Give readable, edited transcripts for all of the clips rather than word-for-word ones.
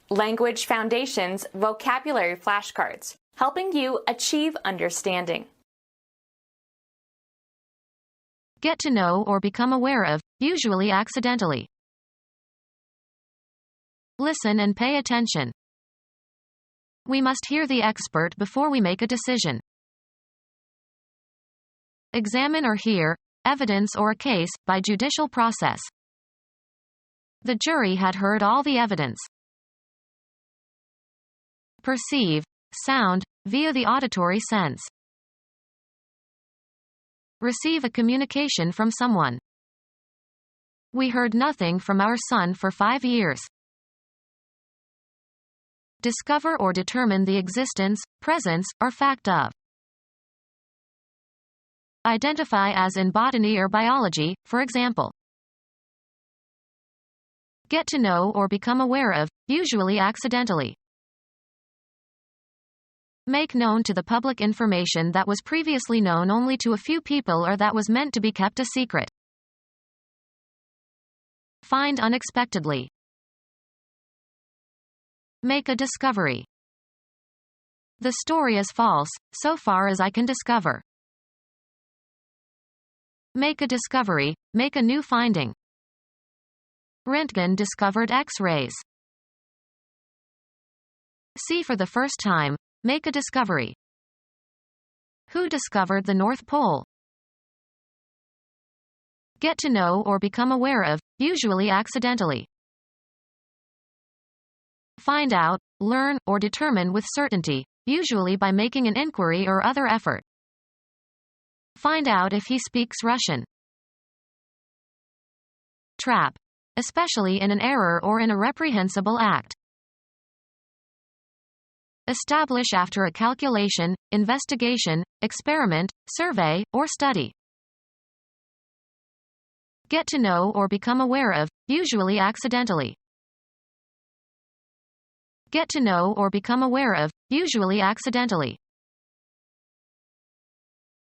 Language Foundations Vocabulary Flashcards, helping you achieve understanding. Get to know or become aware of, usually accidentally. Listen and pay attention. We must hear the expert before we make a decision. Examine or hear evidence or a case by judicial process. The jury had heard all the evidence. Perceive sound via the auditory sense. Receive a communication from someone. We heard nothing from our son for 5 years. Discover or determine the existence, presence, or fact of. Identify as in botany or biology, for example. Get to know or become aware of, usually accidentally. Make known to the public information that was previously known only to a few people or that was meant to be kept a secret. Find unexpectedly. Make a discovery. The story is false, so far as I can discover. Make a discovery, make a new finding. Röntgen discovered X-rays. See for the first time, make a discovery. Who discovered the North Pole? Get to know or become aware of, usually accidentally. Find out, learn, or determine with certainty, usually by making an inquiry or other effort. Find out if he speaks Russian. Trap, especially in an error or in a reprehensible act. Establish after a calculation, investigation, experiment, survey, or study. Get to know or become aware of, usually accidentally. Get to know or become aware of, usually accidentally.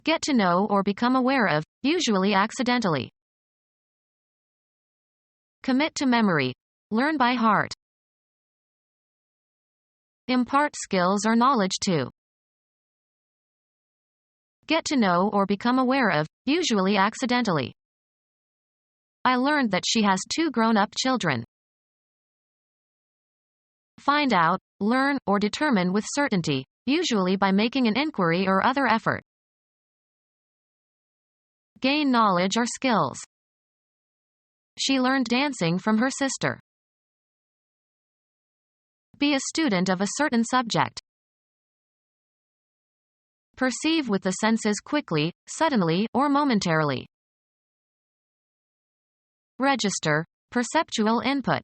Get to know or become aware of, usually accidentally. Commit to memory. Learn by heart. Impart skills or knowledge to. Get to know or become aware of, usually accidentally. I learned that she has 2 grown-up children. Find out, learn, or determine with certainty, usually by making an inquiry or other effort. Gain knowledge or skills. She learned dancing from her sister. Be a student of a certain subject. Perceive with the senses quickly, suddenly, or momentarily. Register, perceptual input.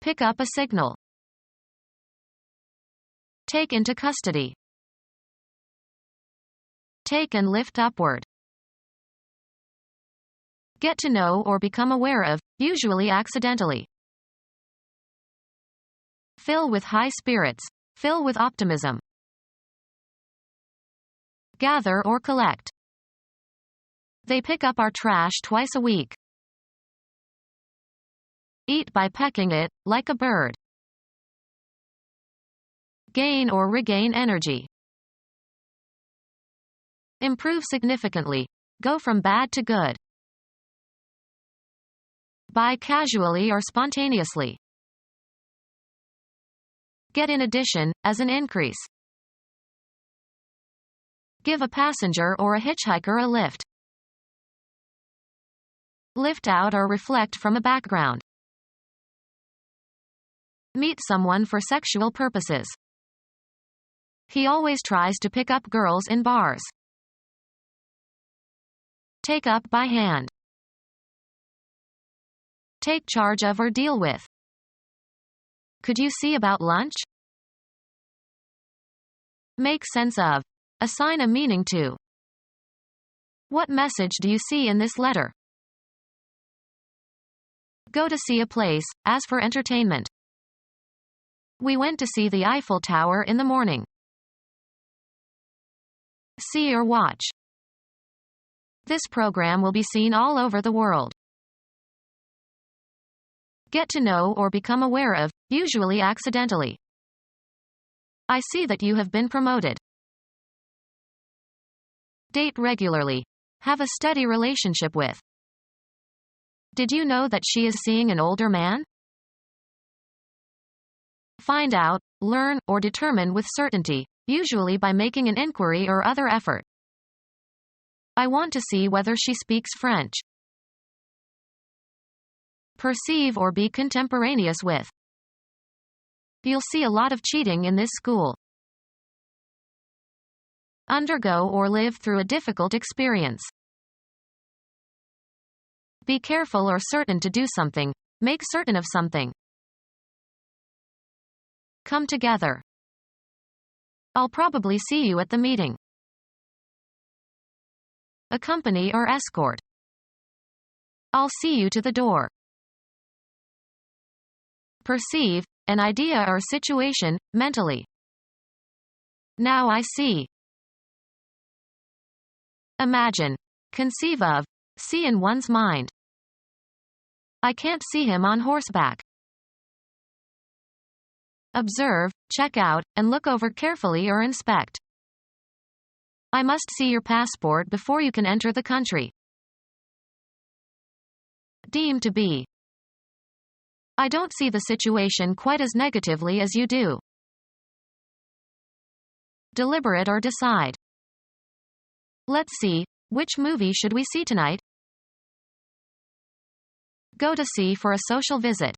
Pick up a signal. Take into custody. Take and lift upward. Get to know or become aware of, usually accidentally. Fill with high spirits. Fill with optimism. Gather or collect. They pick up our trash twice a week. Eat by pecking it, like a bird. Gain or regain energy. Improve significantly. Go from bad to good. Buy casually or spontaneously. Get in addition, as an increase. Give a passenger or a hitchhiker a lift. Lift out or reflect from a background. Meet someone for sexual purposes. He always tries to pick up girls in bars. Take up by hand. Take charge of or deal with. Could you see about lunch? Make sense of. Assign a meaning to. What message do you see in this letter? Go to see a place, as for entertainment. We went to see the Eiffel Tower in the morning. See or watch. This program will be seen all over the world. Get to know or become aware of, usually accidentally. I see that you have been promoted. Date regularly. Have a steady relationship with. Did you know that she is seeing an older man? Find out, learn, or determine with certainty, usually by making an inquiry or other effort. I want to see whether she speaks French. Perceive or be contemporaneous with. You'll see a lot of cheating in this school. Undergo or live through a difficult experience. Be careful or certain to do something. Make certain of something. Come together. I'll probably see you at the meeting. Accompany or escort. I'll see you to the door. Perceive, an idea or situation, mentally. Now I see. Imagine. Conceive of. See in one's mind. I can't see him on horseback. Observe, check out, and look over carefully or inspect. I must see your passport before you can enter the country. Deem to be. I don't see the situation quite as negatively as you do. Deliberate or decide. Let's see, which movie should we see tonight? Go to see for a social visit.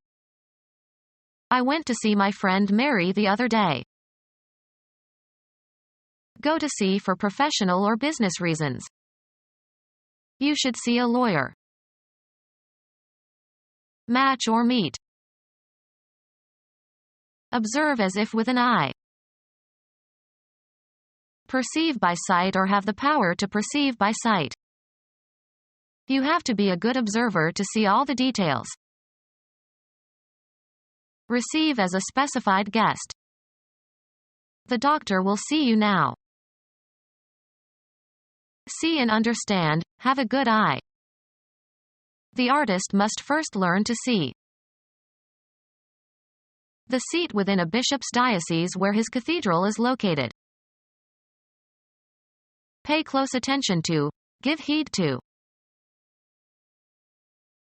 I went to see my friend Mary the other day. Go to see for professional or business reasons. You should see a lawyer. Match or meet. Observe as if with an eye. Perceive by sight or have the power to perceive by sight. You have to be a good observer to see all the details. Receive as a specified guest. The doctor will see you now. See and understand, have a good eye. The artist must first learn to see. The seat within a bishop's diocese where his cathedral is located. Pay close attention to, give heed to.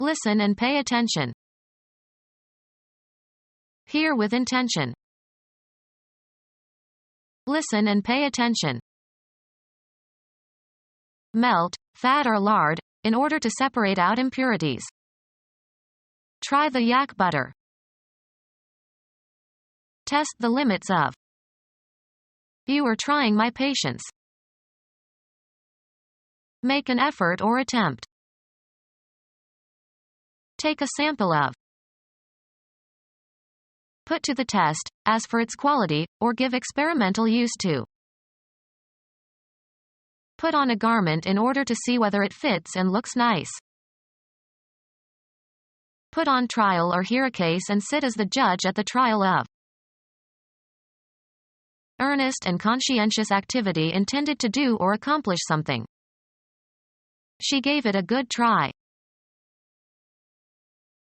Listen and pay attention. Hear with intention. Listen and pay attention. Melt, fat or lard, in order to separate out impurities. Try the yak butter. Test the limits of. You are trying my patience. Make an effort or attempt. Take a sample of. Put to the test, as for its quality, or give experimental use to. Put on a garment in order to see whether it fits and looks nice. Put on trial or hear a case and sit as the judge at the trial of. Earnest and conscientious activity intended to do or accomplish something. She gave it a good try.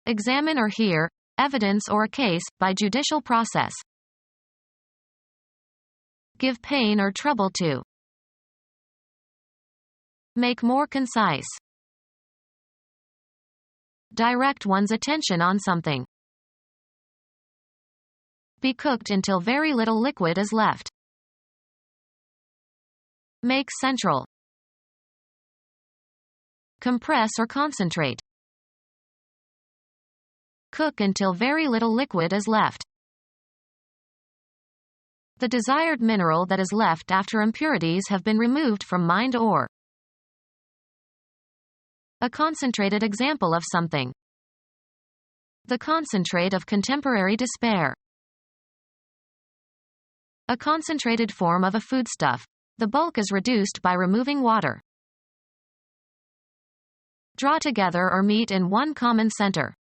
Examine or hear, evidence or a case, by judicial process. Give pain or trouble to. Make more concise. Direct one's attention on something. Be cooked until very little liquid is left. Make central. Compress or concentrate. Cook until very little liquid is left. The desired mineral that is left after impurities have been removed from mind or. A concentrated example of something. The concentrate of contemporary despair. A concentrated form of a foodstuff. The bulk is reduced by removing water. Draw together or meet in one common center.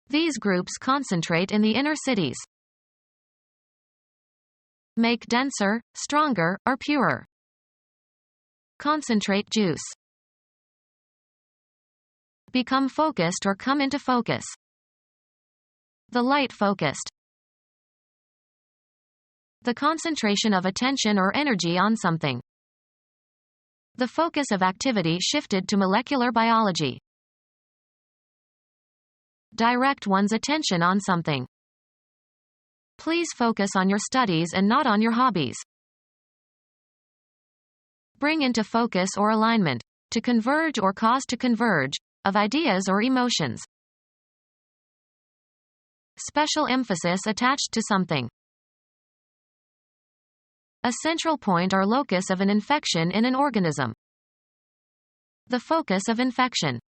These groups concentrate in the inner cities. Make denser, stronger, or purer. Concentrate juice. Become focused or come into focus. The light focused. The concentration of attention or energy on something. The focus of activity shifted to molecular biology. Direct one's attention on something. Please focus on your studies and not on your hobbies. Bring into focus or alignment, to converge or cause to converge, of ideas or emotions. Special emphasis attached to something. A central point or locus of an infection in an organism. The focus of infection.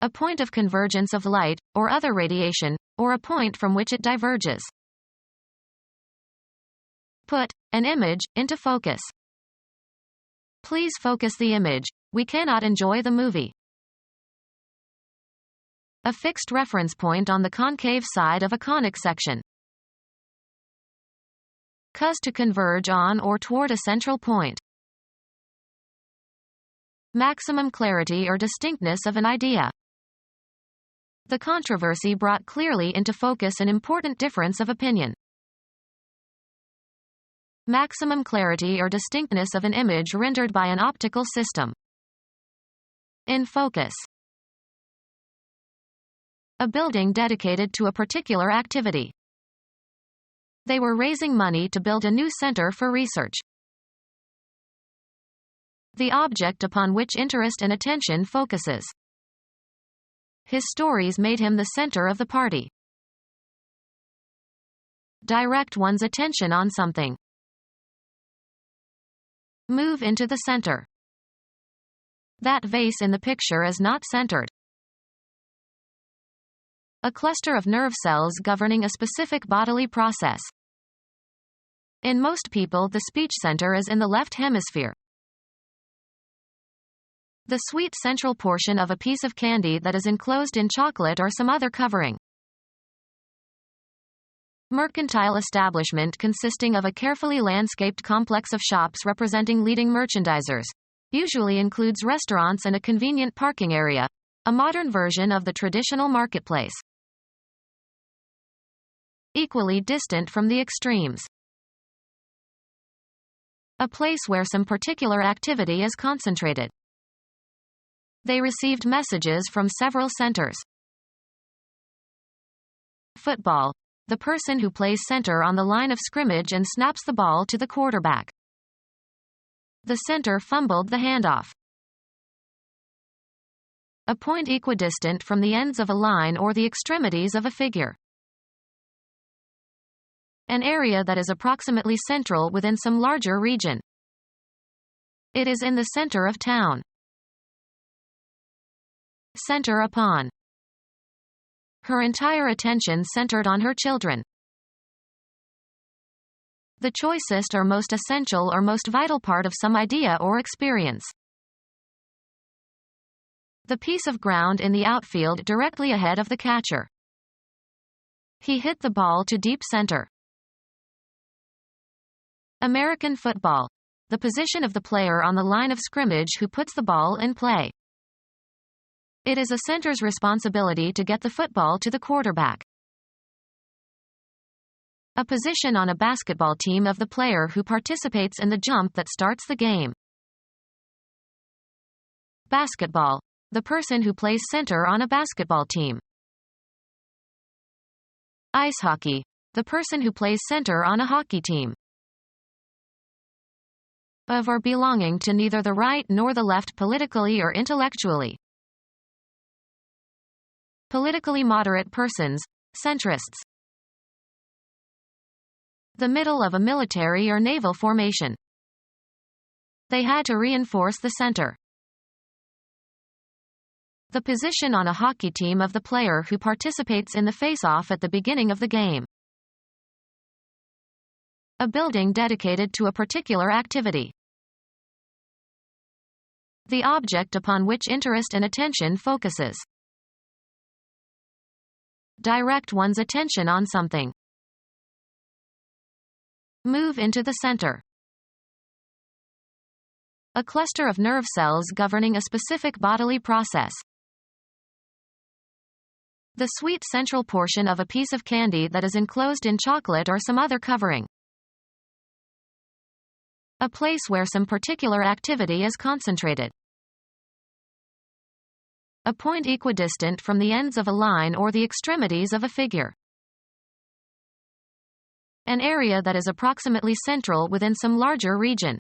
A point of convergence of light, or other radiation, or a point from which it diverges. Put an image into focus. Please focus the image, we cannot enjoy the movie. A fixed reference point on the concave side of a conic section. Cause to converge on or toward a central point. Maximum clarity or distinctness of an idea. The controversy brought clearly into focus an important difference of opinion. Maximum clarity or distinctness of an image rendered by an optical system. In focus. A building dedicated to a particular activity. They were raising money to build a new center for research. The object upon which interest and attention focuses. His stories made him the center of the party. Direct one's attention on something. Move into the center. That vase in the picture is not centered. A cluster of nerve cells governing a specific bodily process. In most people, the speech center is in the left hemisphere. The sweet central portion of a piece of candy that is enclosed in chocolate or some other covering. Mercantile establishment consisting of a carefully landscaped complex of shops representing leading merchandisers. Usually includes restaurants and a convenient parking area. A modern version of the traditional marketplace. Equally distant from the extremes. A place where some particular activity is concentrated. They received messages from several centers. Football. The person who plays center on the line of scrimmage and snaps the ball to the quarterback. The center fumbled the handoff. A point equidistant from the ends of a line or the extremities of a figure. An area that is approximately central within some larger region. It is in the center of town. Center upon. Her entire attention centered on her children. The choicest or most essential or most vital part of some idea or experience. The piece of ground in the outfield directly ahead of the catcher. He hit the ball to deep center. American football. The position of the player on the line of scrimmage who puts the ball in play. It is a center's responsibility to get the football to the quarterback. A position on a basketball team of the player who participates in the jump that starts the game. Basketball. The person who plays center on a basketball team. Ice hockey. The person who plays center on a hockey team. Of or belonging to neither the right nor the left politically or intellectually. Politically moderate persons, centrists. The middle of a military or naval formation. They had to reinforce the center. The position on a hockey team of the player who participates in the face-off at the beginning of the game. A building dedicated to a particular activity. The object upon which interest and attention focuses. Direct one's attention on something. Move into the center. A cluster of nerve cells governing a specific bodily process. The sweet central portion of a piece of candy that is enclosed in chocolate or some other covering. A place where some particular activity is concentrated. A point equidistant from the ends of a line or the extremities of a figure. An area that is approximately central within some larger region.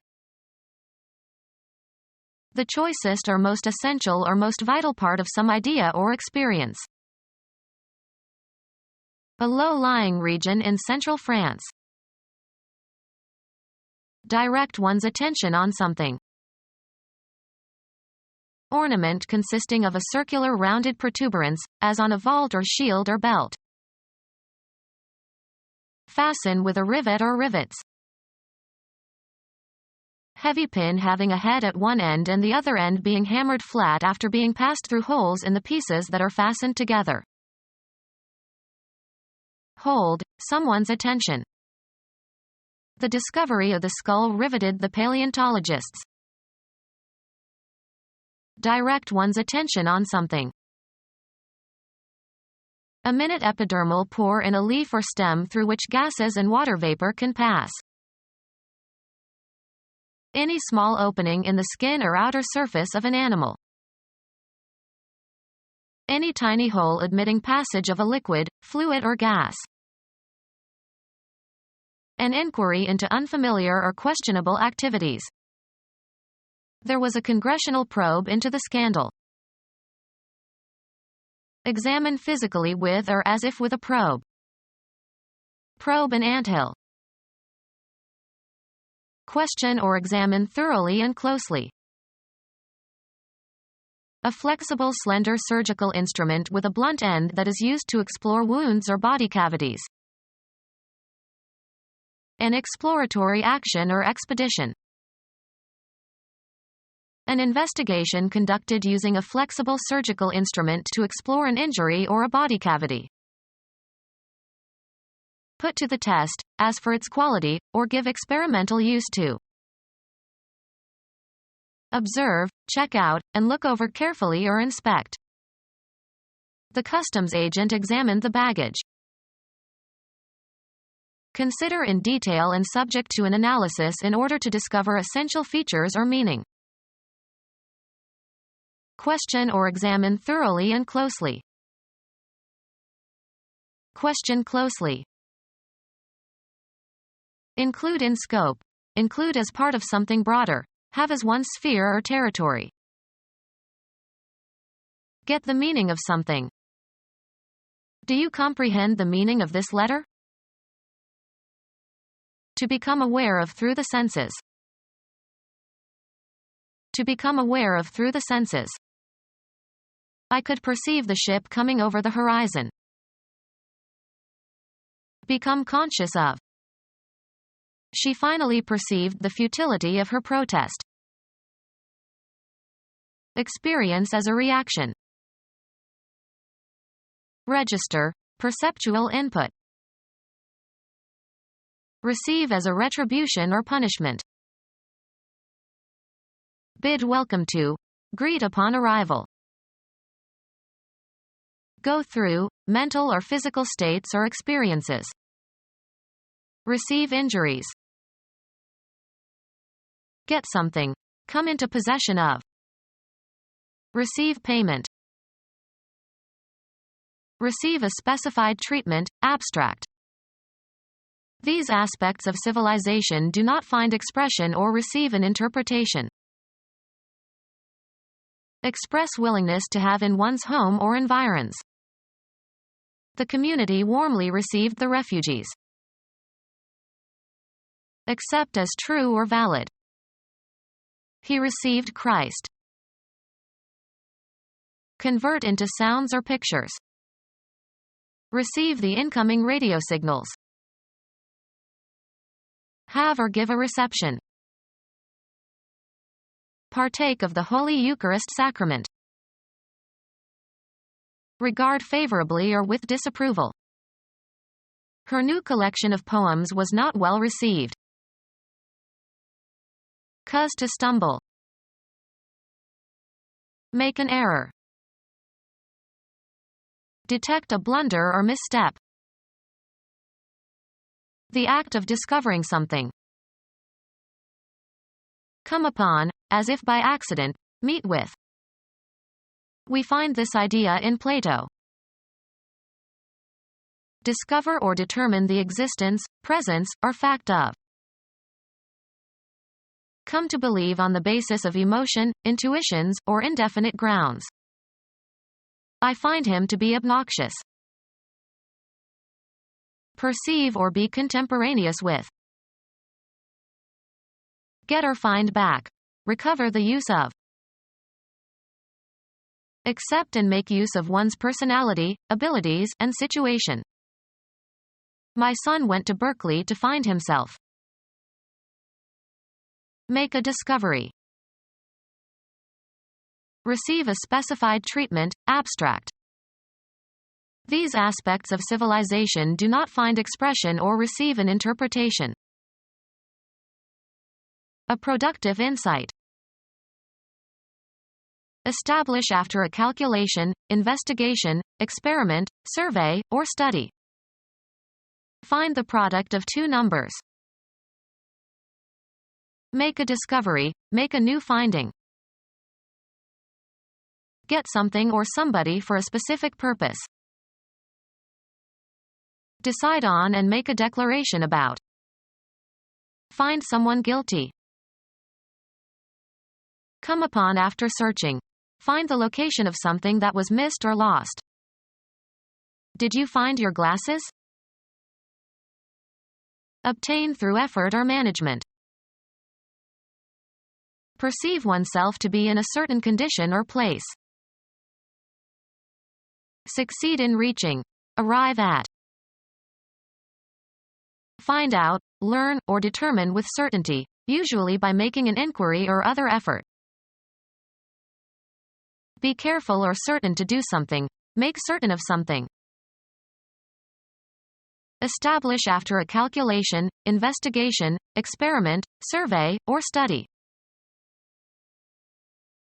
The choicest or most essential or most vital part of some idea or experience. A low-lying region in central France. Direct one's attention on something. Ornament consisting of a circular rounded protuberance, as on a vault or shield or belt. Fasten with a rivet or rivets. Heavy pin having a head at one end and the other end being hammered flat after being passed through holes in the pieces that are fastened together. Hold someone's attention. The discovery of the skull riveted the paleontologists. Direct one's attention on something. A minute epidermal pore in a leaf or stem through which gases and water vapor can pass. Any small opening in the skin or outer surface of an animal. Any tiny hole admitting passage of a liquid, fluid or gas. An inquiry into unfamiliar or questionable activities. There was a congressional probe into the scandal. Examine physically with or as if with a probe. Probe an anthill. Question or examine thoroughly and closely. A flexible, slender surgical instrument with a blunt end that is used to explore wounds or body cavities. An exploratory action or expedition. An investigation conducted using a flexible surgical instrument to explore an injury or a body cavity. Put to the test, as for its quality, or give experimental use to. Observe, check out, and look over carefully or inspect. The customs agent examined the baggage. Consider in detail and subject to an analysis in order to discover essential features or meaning. Question or examine thoroughly and closely. Question closely. Include in scope. Include as part of something broader. Have as one sphere or territory. Get the meaning of something. Do you comprehend the meaning of this letter? To become aware of through the senses. To become aware of through the senses. I could perceive the ship coming over the horizon. Become conscious of. She finally perceived the futility of her protest. Experience as a reaction. Register, perceptual input. Receive as a retribution or punishment. Bid welcome to. Greet upon arrival. Go through, mental or physical states or experiences. Receive injuries. Get something. Come into possession of. Receive payment. Receive a specified treatment, abstract. These aspects of civilization do not find expression or receive an interpretation. Express willingness to have in one's home or environs. The community warmly received the refugees. Accept as true or valid. He received Christ. Convert into sounds or pictures. Receive the incoming radio signals. Have or give a reception. Partake of the Holy Eucharist sacrament. Regard favorably or with disapproval. Her new collection of poems was not well received. Cause to stumble. Make an error. Detect a blunder or misstep. The act of discovering something. Come upon, as if by accident, meet with. We find this idea in Plato. Discover or determine the existence, presence, or fact of. Come to believe on the basis of emotion, intuitions, or indefinite grounds. I find him to be obnoxious. Perceive or be contemporaneous with. Get or find back. Recover the use of. Accept and make use of one's personality, abilities, and situation. My son went to Berkeley to find himself. Make a discovery. Receive a specified treatment, abstract. These aspects of civilization do not find expression or receive an interpretation. A productive insight. Establish after a calculation, investigation, experiment, survey, or study. Find the product of two numbers. Make a discovery, make a new finding. Get something or somebody for a specific purpose. Decide on and make a declaration about. Find someone guilty. Come upon after searching. Find the location of something that was missed or lost. Did you find your glasses? Obtain through effort or management. Perceive oneself to be in a certain condition or place. Succeed in reaching. Arrive at. Find out, learn, or determine with certainty, usually by making an inquiry or other effort. Be careful or certain to do something. Make certain of something. Establish after a calculation, investigation, experiment, survey, or study.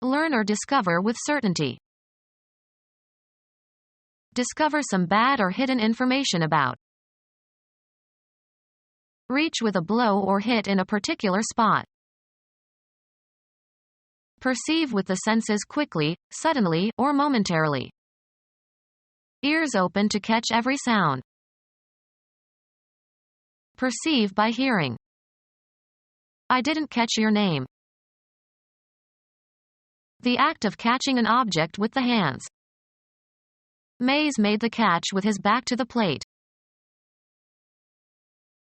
Learn or discover with certainty. Discover some bad or hidden information about. Reach with a blow or hit in a particular spot. Perceive with the senses quickly, suddenly, or momentarily. Ears open to catch every sound. Perceive by hearing. I didn't catch your name. The act of catching an object with the hands. Mays made the catch with his back to the plate.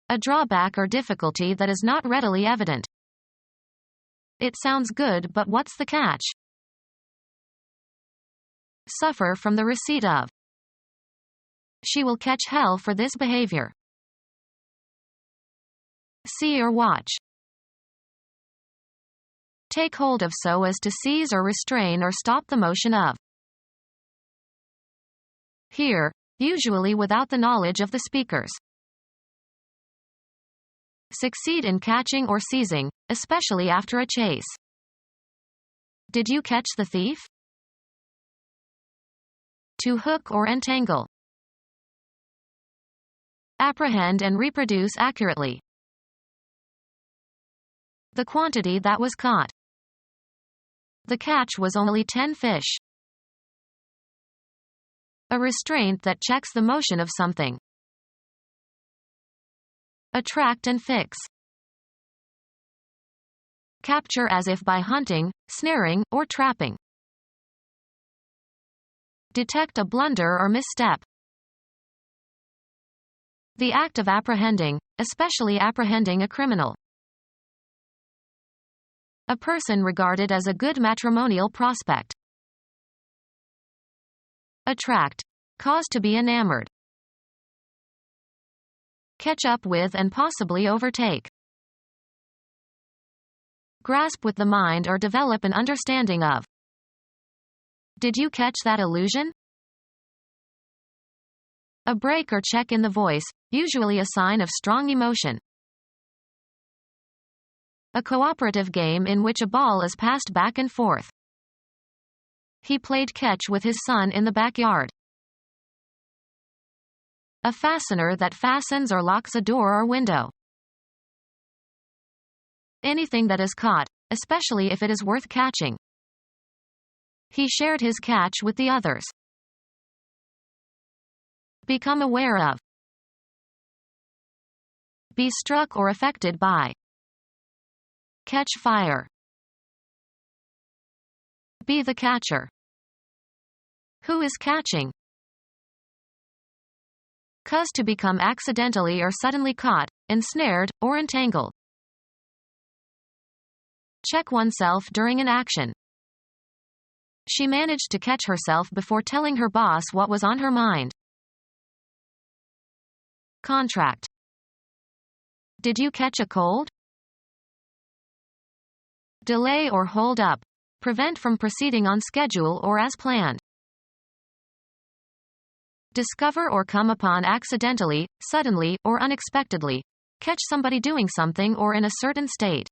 A drawback or difficulty that is not readily evident. It sounds good, but what's the catch? Suffer from the receipt of. She will catch hell for this behavior. See or watch. Take hold of so as to seize or restrain or stop the motion of. Hear, usually without the knowledge of the speakers. Succeed in catching or seizing, especially after a chase. Did you catch the thief? To hook or entangle. Apprehend and reproduce accurately. The quantity that was caught. The catch was only 10 fish. A restraint that checks the motion of something. Attract and fix. Capture as if by hunting, snaring, or trapping. Detect a blunder or misstep. The act of apprehending, especially apprehending a criminal. A person regarded as a good matrimonial prospect. Attract. Cause to be enamored. Catch up with and possibly overtake. Grasp with the mind or develop an understanding of. Did you catch that illusion? A break or check in the voice, usually a sign of strong emotion. A cooperative game in which a ball is passed back and forth. He played catch with his son in the backyard. A fastener that fastens or locks a door or window. Anything that is caught, especially if it is worth catching. He shared his catch with the others. Become aware of. Be struck or affected by. Catch fire. Be the catcher. Who is catching? Cause to become accidentally or suddenly caught, ensnared, or entangled. Check oneself during an action. She managed to catch herself before telling her boss what was on her mind. Contract. Did you catch a cold? Delay or hold up. Prevent from proceeding on schedule or as planned. Discover or come upon accidentally, suddenly, or unexpectedly. Catch somebody doing something or in a certain state.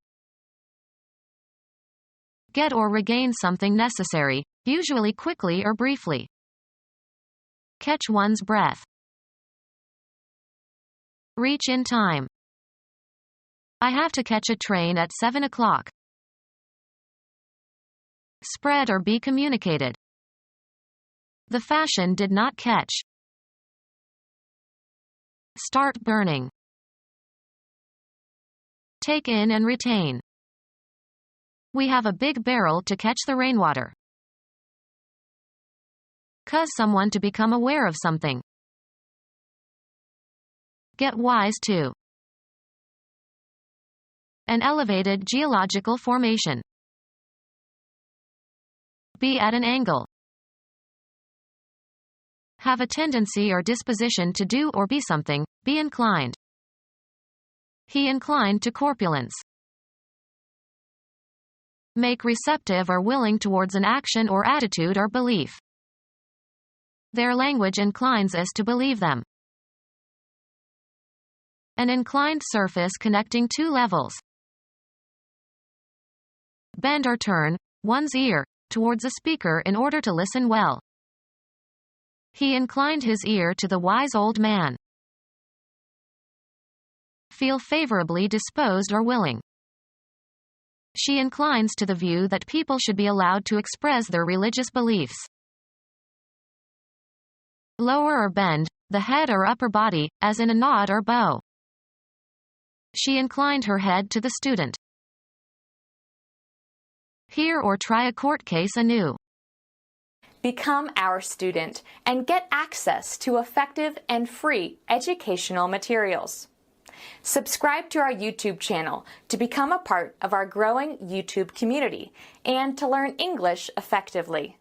Get or regain something necessary, usually quickly or briefly. Catch one's breath. Reach in time. I have to catch a train at 7 o'clock. Spread or be communicated. The fashion did not catch. Start burning. Take in and retain. We have a big barrel to catch the rainwater. Cause someone to become aware of something. Get wise to. An elevated geological formation. Be at an angle. Have a tendency or disposition to do or be something, be inclined. He inclined to corpulence. Make receptive or willing towards an action or attitude or belief. Their language inclines us to believe them. An inclined surface connecting two levels. Bend or turn one's ear towards a speaker in order to listen well. He inclined his ear to the wise old man. Feel favorably disposed or willing. She inclines to the view that people should be allowed to express their religious beliefs. Lower or bend, the head or upper body, as in a nod or bow. She inclined her head to the student. Hear or try a court case anew. Become our student and get access to effective and free educational materials. Subscribe to our YouTube channel to become a part of our growing YouTube community and to learn English effectively.